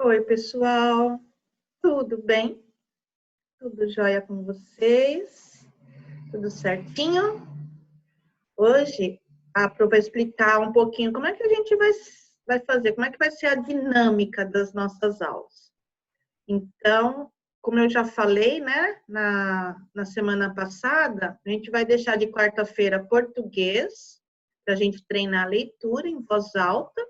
Oi, pessoal, tudo bem? Tudo jóia com vocês? Tudo certinho? Hoje, a Pro vai explicar um pouquinho como é que a gente vai fazer, como é que vai ser a dinâmica das nossas aulas. Então, como eu já falei, né, na semana passada, a gente vai deixar de quarta-feira português, para a gente treinar a leitura em voz alta,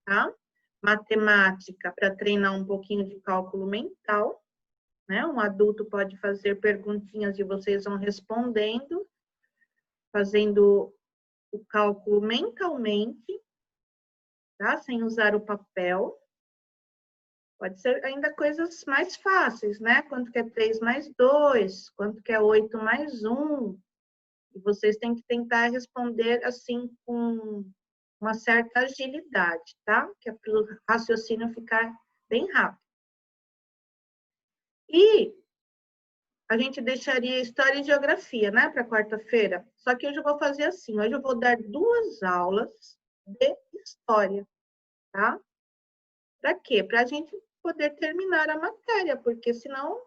tá? Matemática, para treinar um pouquinho de cálculo mental, né? Um adulto pode fazer perguntinhas e vocês vão respondendo, fazendo o cálculo mentalmente, tá? Sem usar o papel. Pode ser ainda coisas mais fáceis, né? Quanto que é 3 mais 2? Quanto que é 8 mais 1? E vocês têm que tentar responder assim com uma certa agilidade, tá? Que é para o raciocínio ficar bem rápido. E a gente deixaria história e geografia, né, para quarta-feira. Só que hoje eu vou fazer assim, hoje eu vou dar 2 aulas de história, tá? Para quê? Para a gente poder terminar a matéria, porque senão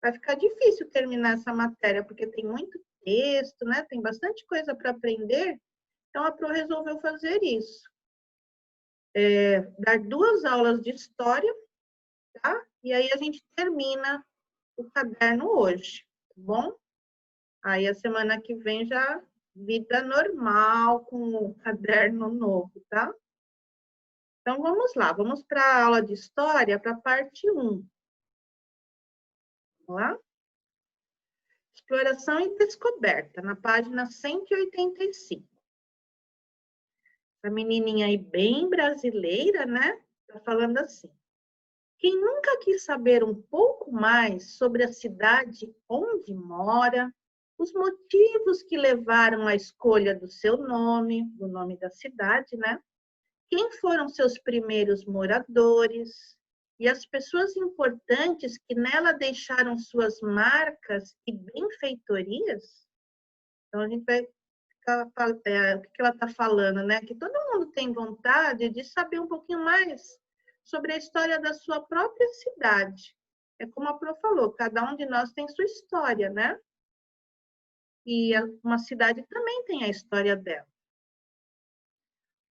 vai ficar difícil terminar essa matéria, porque tem muito texto, né? Tem bastante coisa para aprender. Então a Pro resolveu fazer isso. Dar 2 aulas de história, tá? E aí a gente termina o caderno hoje, tá bom? Aí a semana que vem já vida normal, com o caderno novo, tá? Então vamos lá, vamos para a aula de história, para a parte 1. Vamos lá? Exploração e descoberta, na página 185. A menininha aí bem brasileira, né? Tá falando assim. Quem nunca quis saber um pouco mais sobre a cidade onde mora, os motivos que levaram à escolha do seu nome, do nome da cidade, né? Quem foram seus primeiros moradores e as pessoas importantes que nela deixaram suas marcas e benfeitorias? Então, a gente vai ficar, o que ela está falando, né? Que todo mundo tem vontade de saber um pouquinho mais sobre a história da sua própria cidade. É como a Pro falou, cada um de nós tem sua história, né? E uma cidade também tem a história dela.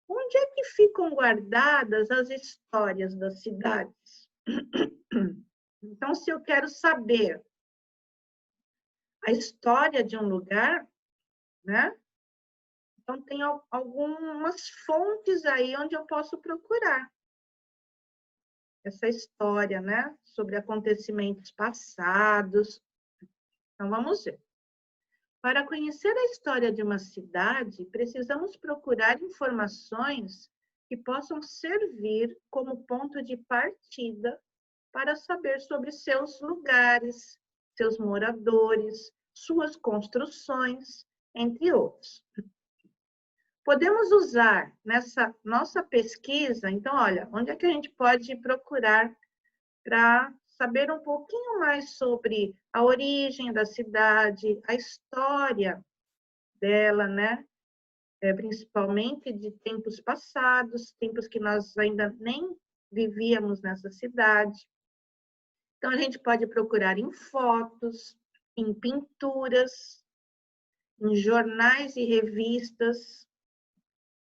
Onde é que ficam guardadas as histórias das cidades? Então, se eu quero saber a história de um lugar, né? Então, tem algumas fontes aí onde eu posso procurar essa história, né? Sobre acontecimentos passados. Então, vamos ver. Para conhecer a história de uma cidade, precisamos procurar informações que possam servir como ponto de partida para saber sobre seus lugares, seus moradores, suas construções, entre outros. Podemos usar nessa nossa pesquisa, então, olha, onde é que a gente pode procurar para saber um pouquinho mais sobre a origem da cidade, a história dela, né? Principalmente de tempos passados, tempos que nós ainda nem vivíamos nessa cidade. Então, a gente pode procurar em fotos, em pinturas, em jornais e revistas,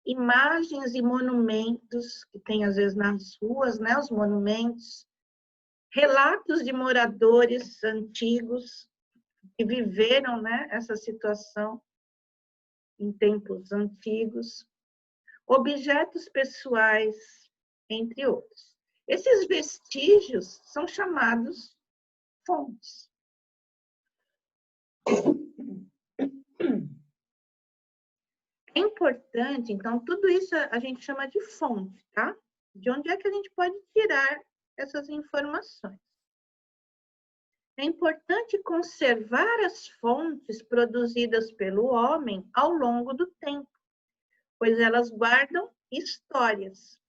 imagens e monumentos, que tem às vezes nas ruas, né, os monumentos, relatos de moradores antigos que viveram, né, essa situação em tempos antigos, objetos pessoais, entre outros. Esses vestígios são chamados fontes. É importante, então, tudo isso a gente chama de fonte, tá? De onde é que a gente pode tirar essas informações? É importante conservar as fontes produzidas pelo homem ao longo do tempo, pois elas guardam histórias.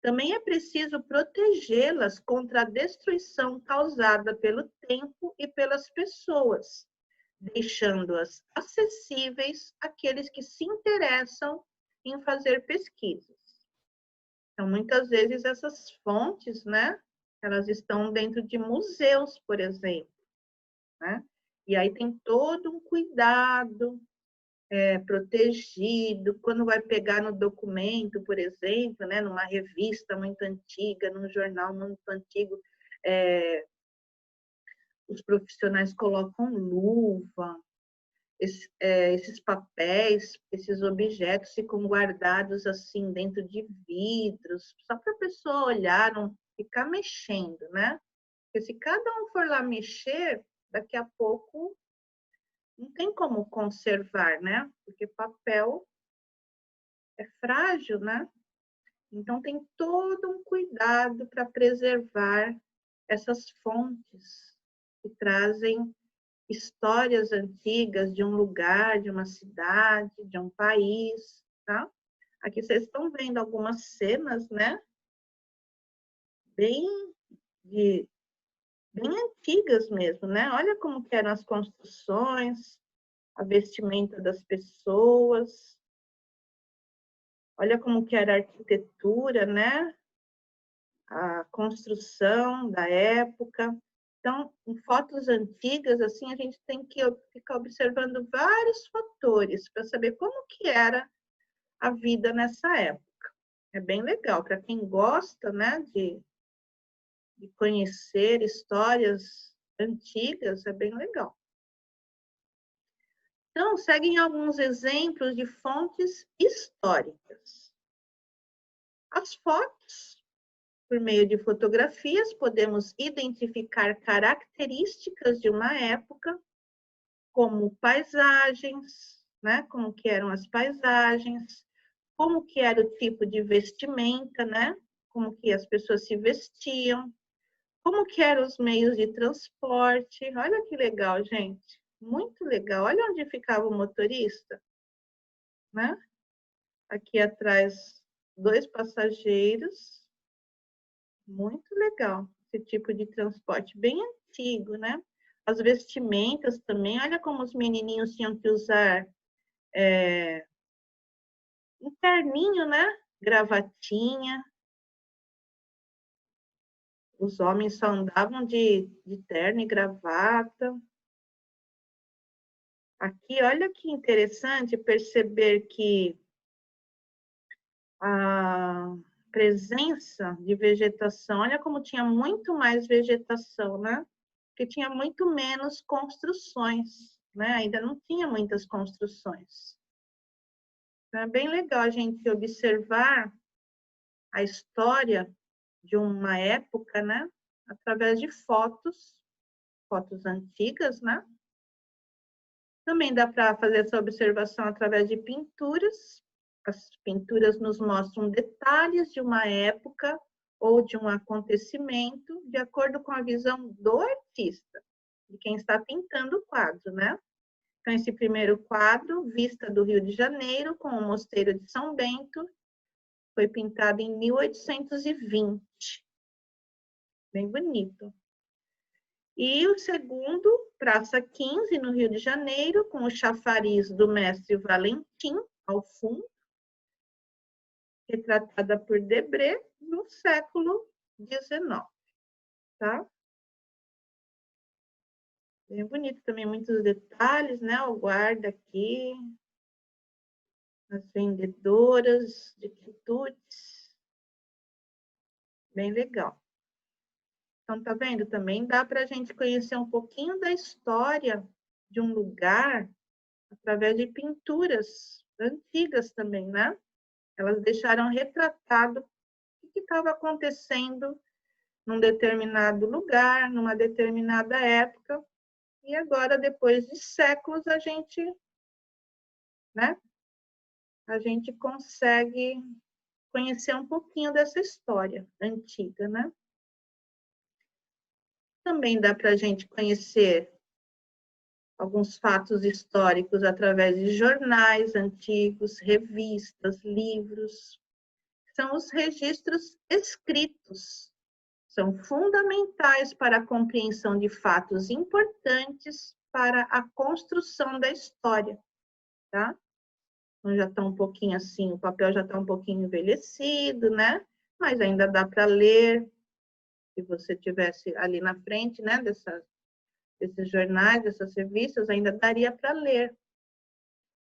Também é preciso protegê-las contra a destruição causada pelo tempo e pelas pessoas, deixando-as acessíveis àqueles que se interessam em fazer pesquisas. Então, muitas vezes, essas fontes, né, elas estão dentro de museus, por exemplo, né? E aí tem todo um cuidado protegido, quando vai pegar no documento, por exemplo, né, numa revista muito antiga, num jornal muito antigo, os profissionais colocam luva, esses papéis, esses objetos ficam guardados assim dentro de vidros, só para a pessoa olhar, não ficar mexendo, né? Porque se cada um for lá mexer, daqui a pouco não tem como conservar, né? Porque papel é frágil, né? Então tem todo um cuidado para preservar essas fontes que trazem histórias antigas de um lugar, de uma cidade, de um país, tá? Aqui vocês estão vendo algumas cenas, né? Bem, bem antigas mesmo, né? Olha como que eram as construções, a vestimenta das pessoas, olha como que era a arquitetura, né? A construção da época. Então, em fotos antigas, assim, a gente tem que ficar observando vários fatores para saber como que era a vida nessa época. É bem legal, para quem gosta, né, de conhecer histórias antigas, é bem legal. Então, seguem alguns exemplos de fontes históricas. As fotos, por meio de fotografias, podemos identificar características de uma época, como paisagens, né? Como que eram as paisagens, como que era o tipo de vestimenta, né? Como que as pessoas se vestiam, como que eram os meios de transporte. Olha que legal, gente. Muito legal. Olha onde ficava o motorista, né? Aqui atrás, 2 passageiros. Muito legal esse tipo de transporte, bem antigo, né? As vestimentas também, olha como os menininhos tinham que usar um terninho, né? Gravatinha. Os homens só andavam de terno e gravata. Aqui, olha que interessante perceber que a presença de vegetação, olha como tinha muito mais vegetação, né? Porque tinha muito menos construções, né? Ainda não tinha muitas construções. Então, é bem legal a gente observar a história de uma época, né? Através de fotos antigas, né? Também dá para fazer essa observação através de pinturas. As pinturas nos mostram detalhes de uma época ou de um acontecimento, de acordo com a visão do artista, de quem está pintando o quadro, né? Então, esse primeiro quadro, Vista do Rio de Janeiro, com o Mosteiro de São Bento, foi pintado em 1820. Bem bonito. E o segundo, Praça 15, no Rio de Janeiro, com o chafariz do mestre Valentim, ao fundo, retratada por Debré, no século XIX. Tá? Bem bonito também, muitos detalhes, né? O guarda aqui, as vendedoras de quitutes. Bem legal. Então, tá vendo? Também dá para a gente conhecer um pouquinho da história de um lugar através de pinturas antigas também, né? Elas deixaram retratado o que estava acontecendo num determinado lugar, numa determinada época, e agora, depois de séculos, né? A gente consegue conhecer um pouquinho dessa história antiga, né? Também dá para a gente conhecer alguns fatos históricos através de jornais antigos, revistas, livros. São os registros escritos. São fundamentais para a compreensão de fatos importantes para a construção da história, tá? Então, já está um pouquinho assim, o papel já está um pouquinho envelhecido, né? mas ainda dá para ler, se você tivesse ali na frente, né, desses jornais, dessas revistas, ainda daria para ler.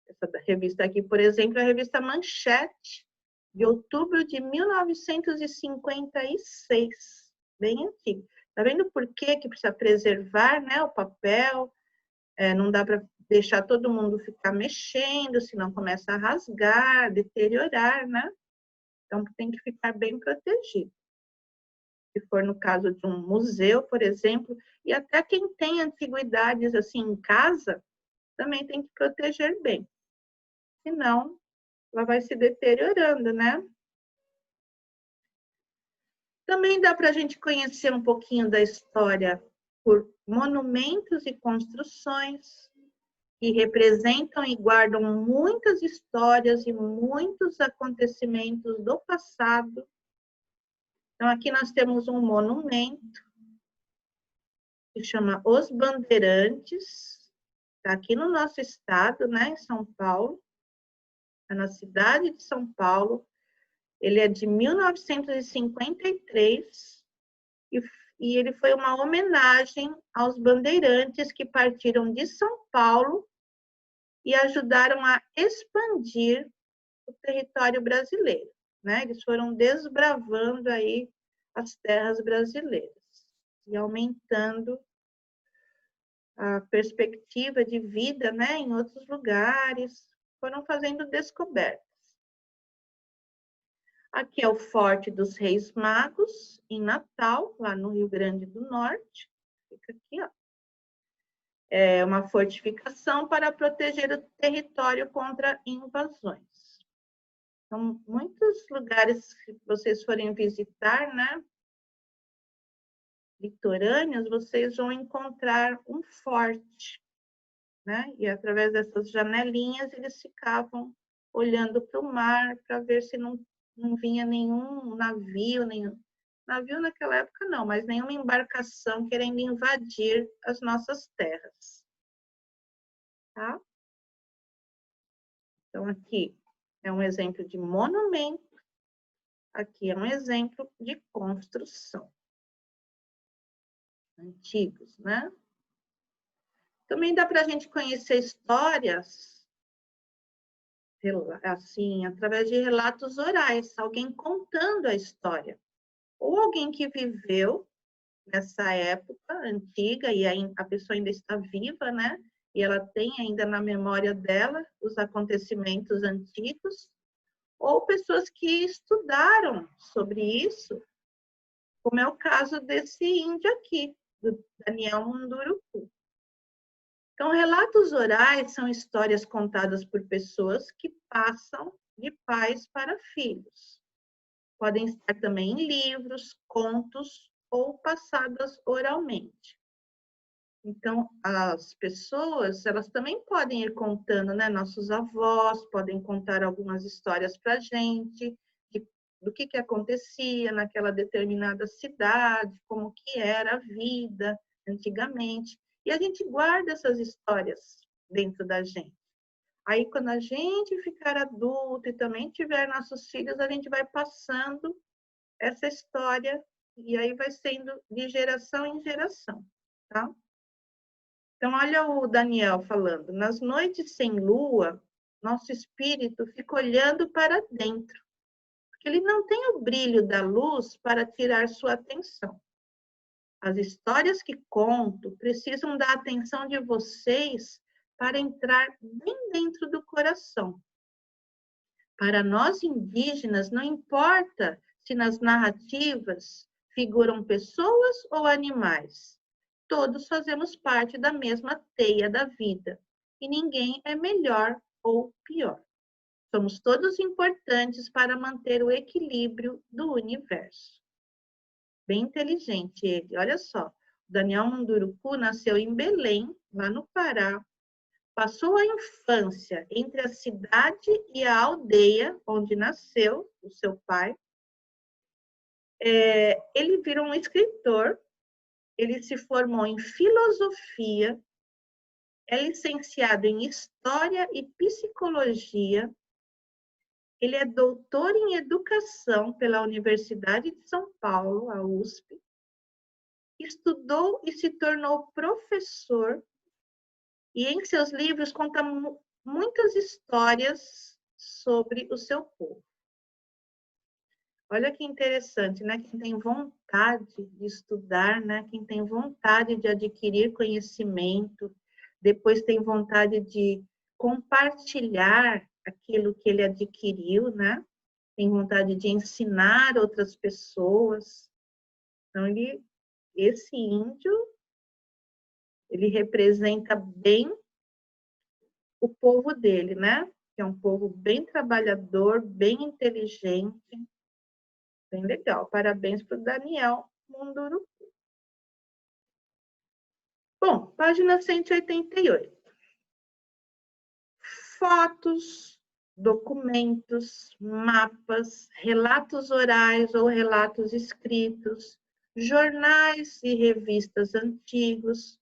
Essa revista aqui, por exemplo, é a revista Manchete, de outubro de 1956, bem antigo. Tá vendo por que precisa preservar, né, o papel? Não dá para deixar todo mundo ficar mexendo, senão começa a rasgar, deteriorar, né? Então tem que ficar bem protegido. Se for no caso de um museu, por exemplo, e até quem tem antiguidades assim em casa, também tem que proteger bem. Senão, ela vai se deteriorando, né? Também dá para a gente conhecer um pouquinho da história por monumentos e construções que representam e guardam muitas histórias e muitos acontecimentos do passado. Então, aqui nós temos um monumento que chama Os Bandeirantes, está aqui no nosso estado, né, em São Paulo, na cidade de São Paulo. Ele é de 1953 e ele foi uma homenagem aos bandeirantes que partiram de São Paulo e ajudaram a expandir o território brasileiro, né? Eles foram desbravando aí as terras brasileiras e aumentando a perspectiva de vida, né, em outros lugares, foram fazendo descobertas. Aqui é o Forte dos Reis Magos, em Natal, lá no Rio Grande do Norte. Fica aqui, ó. É uma fortificação para proteger o território contra invasões. Então, muitos lugares que vocês forem visitar, né, litorâneos, vocês vão encontrar um forte, né? E através dessas janelinhas eles ficavam olhando para o mar para ver se não vinha nenhum navio, navio naquela época não, mas nenhuma embarcação querendo invadir as nossas terras. Tá? Então, aqui é um exemplo de monumento, aqui é um exemplo de construção. Antigos, né? Também dá para a gente conhecer histórias, assim, através de relatos orais, alguém contando a história. Ou alguém que viveu nessa época antiga e a pessoa ainda está viva, né? E ela tem ainda na memória dela os acontecimentos antigos, ou pessoas que estudaram sobre isso, como é o caso desse índio aqui, do Daniel Munduruku. Então, relatos orais são histórias contadas por pessoas que passam de pais para filhos. Podem estar também em livros, contos ou passadas oralmente. Então, as pessoas, elas também podem ir contando, né? Nossos avós podem contar algumas histórias para a gente, do que acontecia naquela determinada cidade, como que era a vida antigamente. E a gente guarda essas histórias dentro da gente. Aí, quando a gente ficar adulto e também tiver nossos filhos, a gente vai passando essa história e aí vai sendo de geração em geração, tá? Então, olha o Daniel falando. Nas noites sem lua, nosso espírito fica olhando para dentro, porque ele não tem o brilho da luz para tirar sua atenção. As histórias que conto precisam da atenção de vocês para entrar bem dentro do coração. Para nós indígenas, não importa se nas narrativas figuram pessoas ou animais. Todos fazemos parte da mesma teia da vida e ninguém é melhor ou pior. Somos todos importantes para manter o equilíbrio do universo. Bem inteligente ele, olha só. Daniel Munduruku nasceu em Belém, lá no Pará. Passou a infância entre a cidade e a aldeia onde nasceu o seu pai. Ele virou um escritor, ele se formou em filosofia, é licenciado em História e Psicologia, Ele é doutor em educação pela Universidade de São Paulo, a USP. Estudou e se tornou professor. E em seus livros conta muitas histórias sobre o seu povo. Olha que interessante, né? Quem tem vontade de estudar, né? Quem tem vontade de adquirir conhecimento, depois tem vontade de compartilhar aquilo que ele adquiriu, né? Tem vontade de ensinar outras pessoas. Então, esse índio, ele representa bem o povo dele, né? Que é um povo bem trabalhador, bem inteligente, bem legal. Parabéns para o Daniel Munduruku. Bom, página 188. Fotos, documentos, mapas, relatos orais ou relatos escritos, jornais e revistas antigos,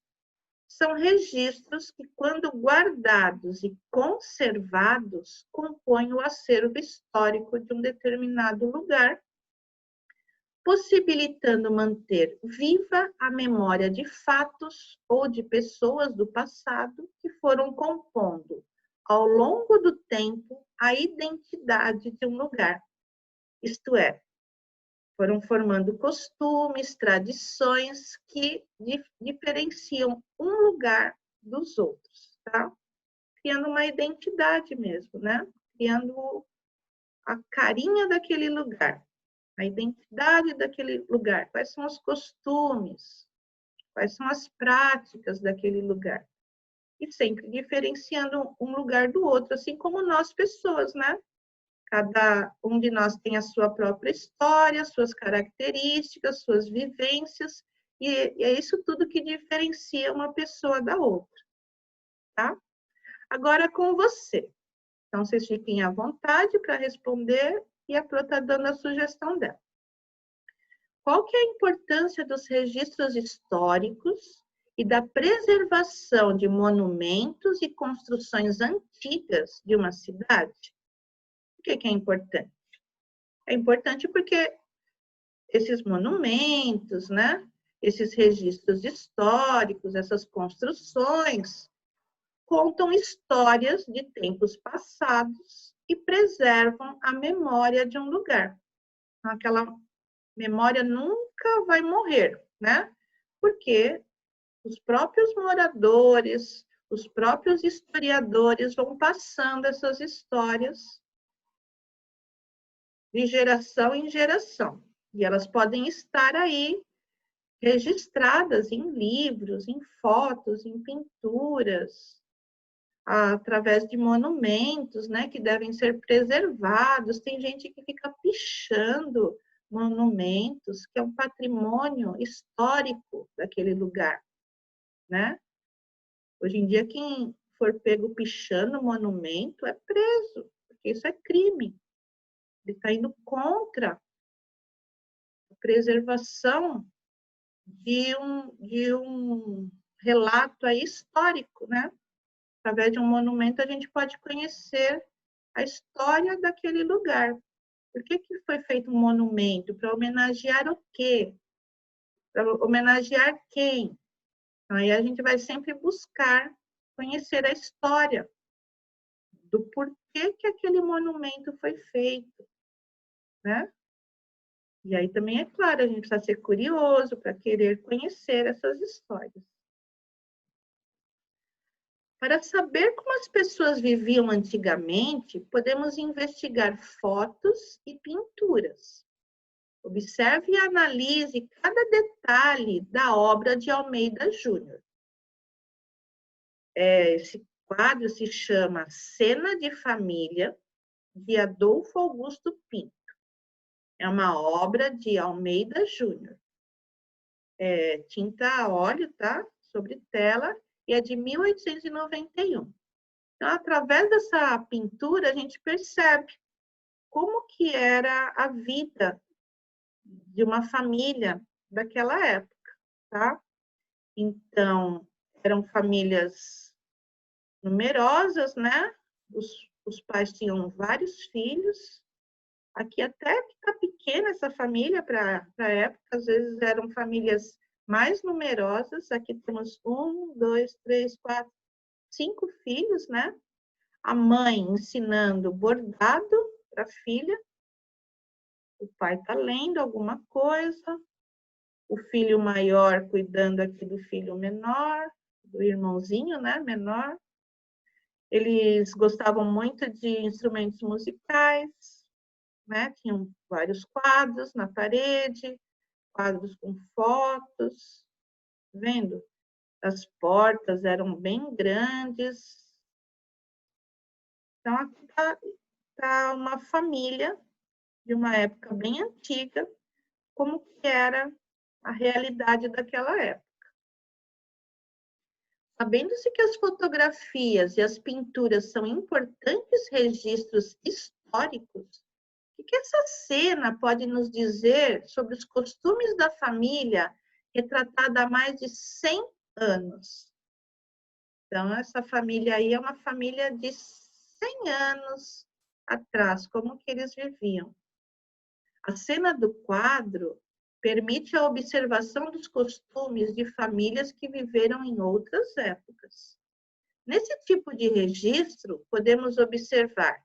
são registros que, quando guardados e conservados, compõem o acervo histórico de um determinado lugar, possibilitando manter viva a memória de fatos ou de pessoas do passado que foram compondo, ao longo do tempo, a identidade de um lugar. Isto é, foram formando costumes, tradições que diferenciam um lugar dos outros, tá? Criando uma identidade mesmo, né? Criando a carinha daquele lugar, a identidade daquele lugar, quais são os costumes, quais são as práticas daquele lugar. E sempre diferenciando um lugar do outro, assim como nós pessoas, né? Cada um de nós tem a sua própria história, suas características, suas vivências, e é isso tudo que diferencia uma pessoa da outra, tá? Agora com você. Então, vocês fiquem à vontade para responder e a Pro está dando a sugestão dela. Qual que é a importância dos registros históricos e da preservação de monumentos e construções antigas de uma cidade? Por que é importante? É importante porque esses monumentos, né? Esses registros históricos, essas construções, contam histórias de tempos passados e preservam a memória de um lugar. Aquela memória nunca vai morrer, né? Porque os próprios moradores, os próprios historiadores vão passando essas histórias de geração em geração. E elas podem estar aí registradas em livros, em fotos, em pinturas, através de monumentos, né, que devem ser preservados. Tem gente que fica pichando monumentos, que é um patrimônio histórico daquele lugar, né? Hoje em dia, quem for pego pichando monumento é preso, porque isso é crime. Ele está indo contra a preservação de um relato aí histórico, né? Através de um monumento, a gente pode conhecer a história daquele lugar. Por que foi feito um monumento? Para homenagear o quê? Para homenagear quem? Aí a gente vai sempre buscar conhecer a história do porquê que aquele monumento foi feito, né? E aí também, é claro, a gente precisa ser curioso para querer conhecer essas histórias. Para saber como as pessoas viviam antigamente, podemos investigar fotos e pinturas. Observe e analise cada detalhe da obra de Almeida Júnior. Esse quadro se chama Cena de Família, de Adolfo Augusto Pinto. É uma obra de Almeida Júnior. Tinta a óleo, tá? Sobre tela, e é de 1891. Então, através dessa pintura, a gente percebe como que era a vida de uma família daquela época, tá? Então, eram famílias numerosas, né? Os os pais tinham vários filhos. Aqui até que está pequena essa família para a época, às vezes eram famílias mais numerosas. Aqui temos 1, 2, 3, 4, 5 filhos, né? A mãe ensinando bordado para a filha, o pai está lendo alguma coisa, o filho maior cuidando aqui do filho menor, do irmãozinho, né, menor. Eles gostavam muito de instrumentos musicais, né? Tinham vários quadros na parede, quadros com fotos, vendo? As portas eram bem grandes. Então, aqui tá uma família de uma época bem antiga, como que era a realidade daquela época. Sabendo-se que as fotografias e as pinturas são importantes registros históricos, o que essa cena pode nos dizer sobre os costumes da família retratada há mais de 100 anos? Então, essa família aí é uma família de 100 anos atrás, como que eles viviam. A cena do quadro permite a observação dos costumes de famílias que viveram em outras épocas. Nesse tipo de registro, podemos observar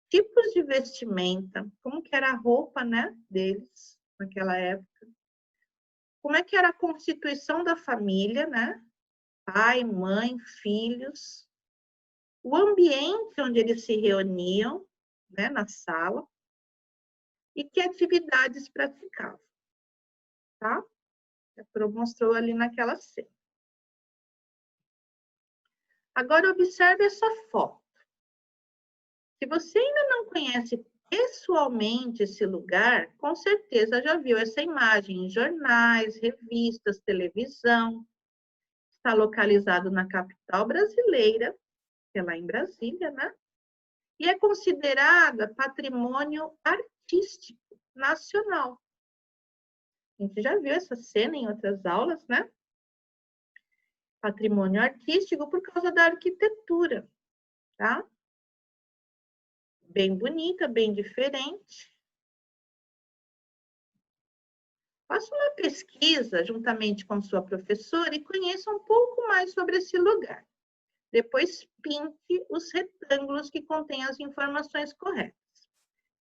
tipos de vestimenta, como que era a roupa, né, deles naquela época, como é que era a constituição da família, né, pai, mãe, filhos, o ambiente onde eles se reuniam, né, na sala, e que atividades praticavam, tá? Mostrou ali naquela cena. Agora, observe essa foto. Se você ainda não conhece pessoalmente esse lugar, com certeza já viu essa imagem em jornais, revistas, televisão. Está localizado na capital brasileira, que é lá em Brasília, né? E é considerada patrimônio artístico nacional. A gente já viu essa cena em outras aulas, né? Patrimônio artístico por causa da arquitetura, tá? Bem bonita, bem diferente. Faça uma pesquisa juntamente com sua professora e conheça um pouco mais sobre esse lugar. Depois pinte os retângulos que contêm as informações corretas.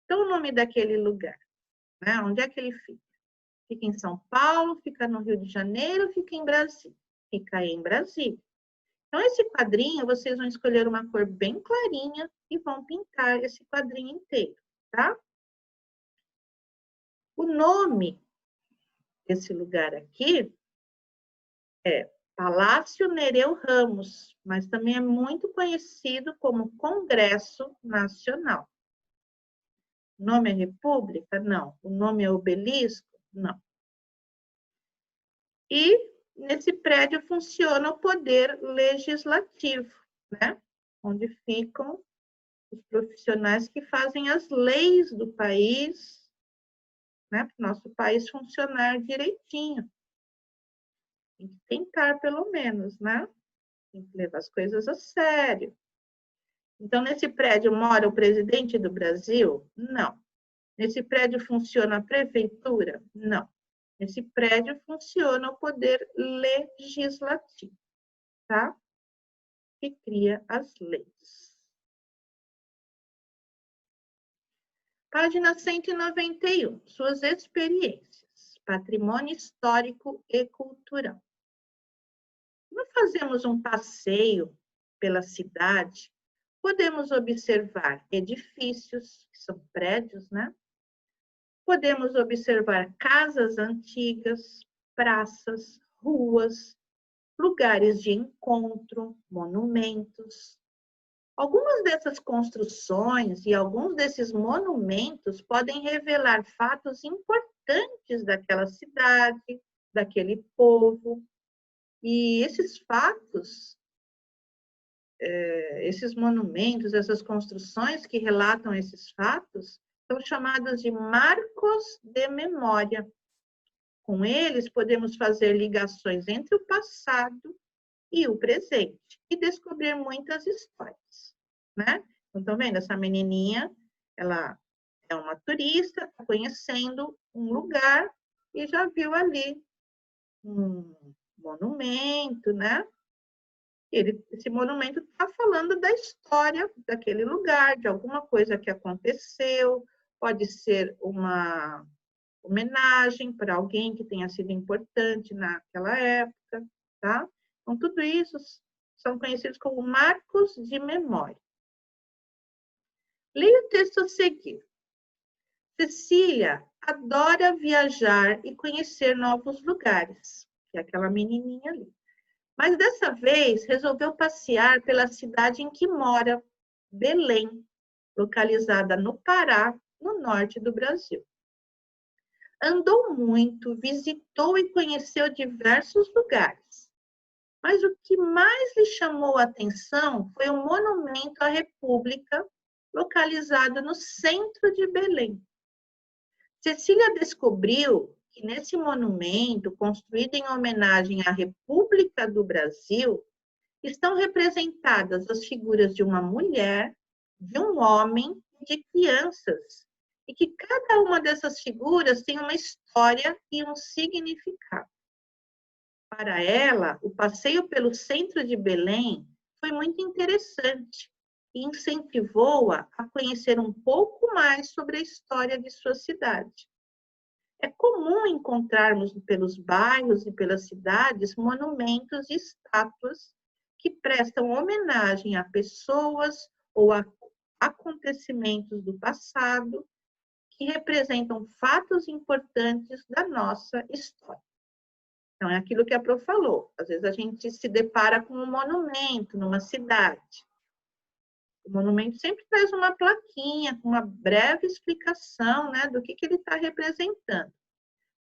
Então, o nome daquele lugar, né? Onde é que ele fica? Fica em São Paulo, fica no Rio de Janeiro, fica em Brasília. Fica em Brasília. Então, esse quadrinho, vocês vão escolher uma cor bem clarinha e vão pintar esse quadrinho inteiro, tá? O nome desse lugar aqui é Palácio Nereu Ramos, mas também é muito conhecido como Congresso Nacional. O nome é República? Não. O nome é Obelisco? Não. E nesse prédio funciona o Poder Legislativo, né? Onde ficam os profissionais que fazem as leis do país, né? Para o nosso país funcionar direitinho. Tem que tentar, pelo menos, né? Tem que levar as coisas a sério. Então, nesse prédio mora o presidente do Brasil? Não. Nesse prédio funciona a prefeitura? Não. Nesse prédio funciona o poder legislativo, tá? Que cria as leis. Página 191. Suas experiências. Patrimônio histórico e cultural. Quando fazemos um passeio pela cidade, podemos observar edifícios, que são prédios, né? Podemos observar casas antigas, praças, ruas, lugares de encontro, monumentos. Algumas dessas construções e alguns desses monumentos podem revelar fatos importantes daquela cidade, daquele povo. E esses fatos, esses monumentos, essas construções que relatam esses fatos, são chamados de marcos de memória. Com eles, podemos fazer ligações entre o passado e o presente e descobrir muitas histórias, né? Então, estão vendo? Essa menininha, ela é uma turista, está conhecendo um lugar e já viu ali um monumento, né? Esse monumento está falando da história daquele lugar, de alguma coisa que aconteceu, pode ser uma homenagem para alguém que tenha sido importante naquela época, tá? Então, tudo isso são conhecidos como marcos de memória. Leia o texto a seguir. Cecília adora viajar e conhecer novos lugares, que é aquela menininha ali. Mas dessa vez resolveu passear pela cidade em que mora, Belém, localizada no Pará, no norte do Brasil. Andou muito, visitou e conheceu diversos lugares. Mas o que mais lhe chamou a atenção foi um monumento à República, localizado no centro de Belém. Cecília descobriu que nesse monumento, construído em homenagem à República do Brasil, estão representadas as figuras de uma mulher, de um homem e de crianças, e que cada uma dessas figuras tem uma história e um significado. Para ela, o passeio pelo centro de Belém foi muito interessante e incentivou-a a conhecer um pouco mais sobre a história de sua cidade. É comum encontrarmos pelos bairros e pelas cidades monumentos e estátuas que prestam homenagem a pessoas ou a acontecimentos do passado que representam fatos importantes da nossa história. Então, é aquilo que a Pro falou. Às vezes a gente se depara com um monumento numa cidade. O monumento sempre traz uma plaquinha com uma breve explicação, né, do que ele está representando.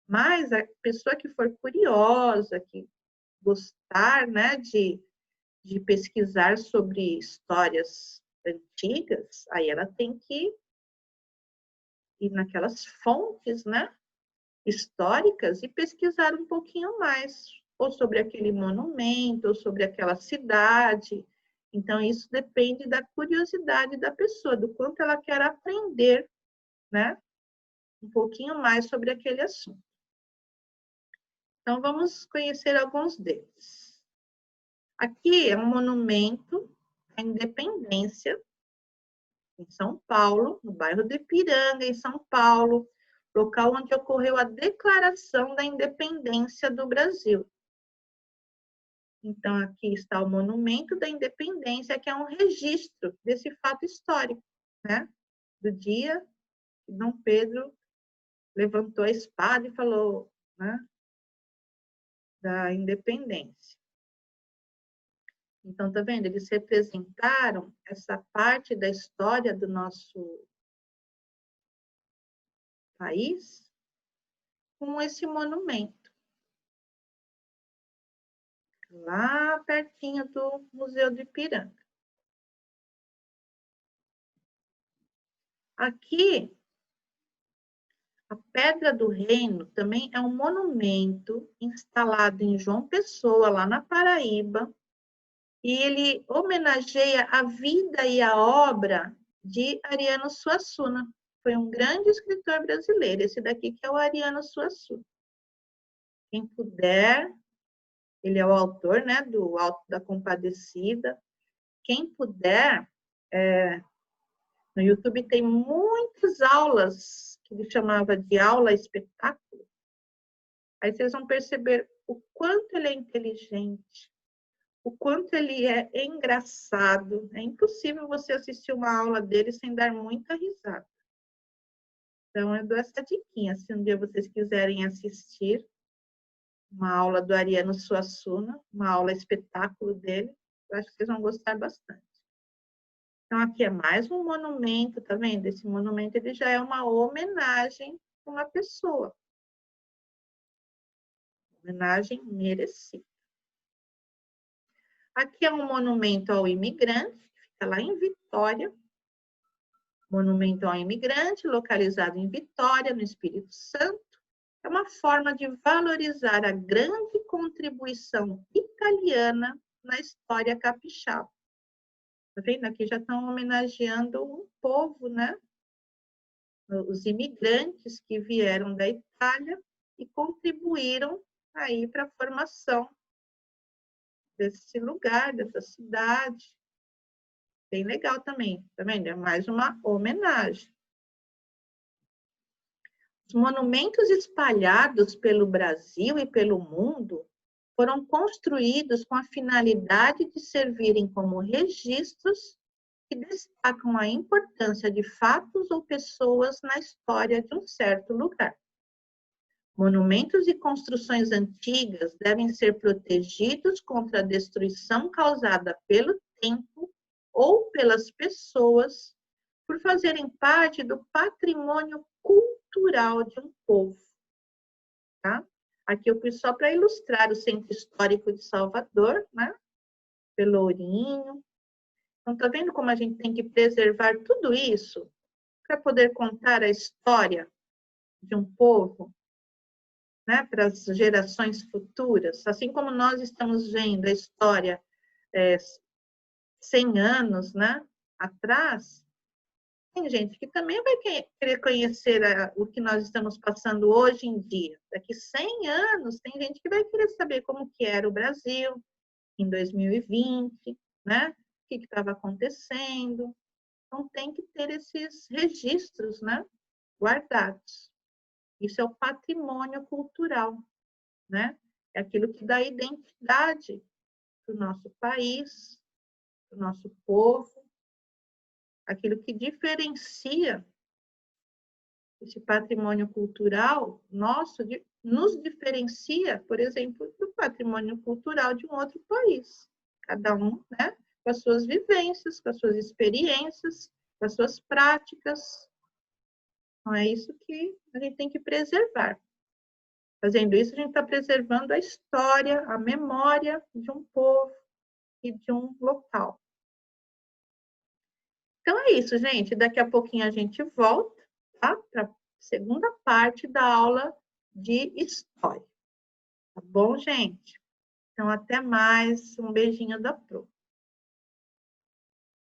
Mas a pessoa que for curiosa, que gostar, né, de pesquisar sobre histórias antigas, aí ela tem que ir naquelas fontes, né, históricas e pesquisar um pouquinho mais, ou sobre aquele monumento, ou sobre aquela cidade. Então, isso depende da curiosidade da pessoa, do quanto ela quer aprender, né, um pouquinho mais sobre aquele assunto. Então, vamos conhecer alguns deles. Aqui é um monumento à independência, em São Paulo, no bairro de Ipiranga, em São Paulo, local onde ocorreu a Declaração da Independência do Brasil. Então, aqui está o Monumento da Independência, que é um registro desse fato histórico, né? Do dia que Dom Pedro levantou a espada e falou, né, da independência. Então, tá vendo? Eles representaram essa parte da história do nosso país com esse monumento. Lá pertinho do Museu do Ipiranga. Aqui, a Pedra do Reino também é um monumento instalado em João Pessoa, lá na Paraíba, e ele homenageia a vida e a obra de Ariano Suassuna. Foi um grande escritor brasileiro, esse daqui que é o Ariano Suassuna. Quem puder, ele é o autor, né, do Alto da Compadecida. Quem puder, no YouTube tem muitas aulas que ele chamava de aula espetáculo. Aí vocês vão perceber o quanto ele é inteligente, o quanto ele é engraçado. É impossível você assistir uma aula dele sem dar muita risada. Então, eu dou essa diquinha. Se um dia vocês quiserem assistir uma aula do Ariano Suassuna, uma aula espetáculo dele, eu acho que vocês vão gostar bastante. Então, aqui é mais um monumento, tá vendo? Esse monumento ele já é uma homenagem a uma pessoa. Homenagem merecida. Aqui é um monumento ao imigrante, que fica lá em Vitória. Monumento ao imigrante, localizado em Vitória, no Espírito Santo. É uma forma de valorizar a grande contribuição italiana na história capixaba. Tá vendo? Aqui já estão homenageando um povo, né? Os imigrantes que vieram da Itália e contribuíram aí para a formação desse lugar, dessa cidade. Bem legal também, tá vendo? É mais uma homenagem. Os monumentos espalhados pelo Brasil e pelo mundo foram construídos com a finalidade de servirem como registros que destacam a importância de fatos ou pessoas na história de um certo lugar. Monumentos e construções antigas devem ser protegidos contra a destruição causada pelo tempo ou pelas pessoas por fazerem parte do patrimônio cultural de um povo. Tá? Aqui eu pus só para ilustrar o Centro Histórico de Salvador, né? Pelourinho. Então, tá vendo como a gente tem que preservar tudo isso para poder contar a história de um povo, né? Para as gerações futuras? Assim como nós estamos vendo a história 100 anos, né? Atrás, tem gente que também vai querer conhecer o que nós estamos passando hoje em dia. Daqui 100 anos, tem gente que vai querer saber como que era o Brasil em 2020, né? O que estava acontecendo. Então, tem que ter esses registros, né? Guardados. Isso é o patrimônio cultural, né? É aquilo que dá identidade para o nosso país, para o nosso povo, aquilo que diferencia esse patrimônio cultural nosso, nos diferencia, por exemplo, do patrimônio cultural de um outro país. Cada um, né, com as suas vivências, com as suas experiências, com as suas práticas. Então, é isso que a gente tem que preservar. Fazendo isso, a gente está preservando a história, a memória de um povo e de um local. Então, é isso, gente. Daqui a pouquinho a gente volta, tá? Para a segunda parte da aula de história. Tá bom, gente? Então, até mais. Um beijinho da Pro.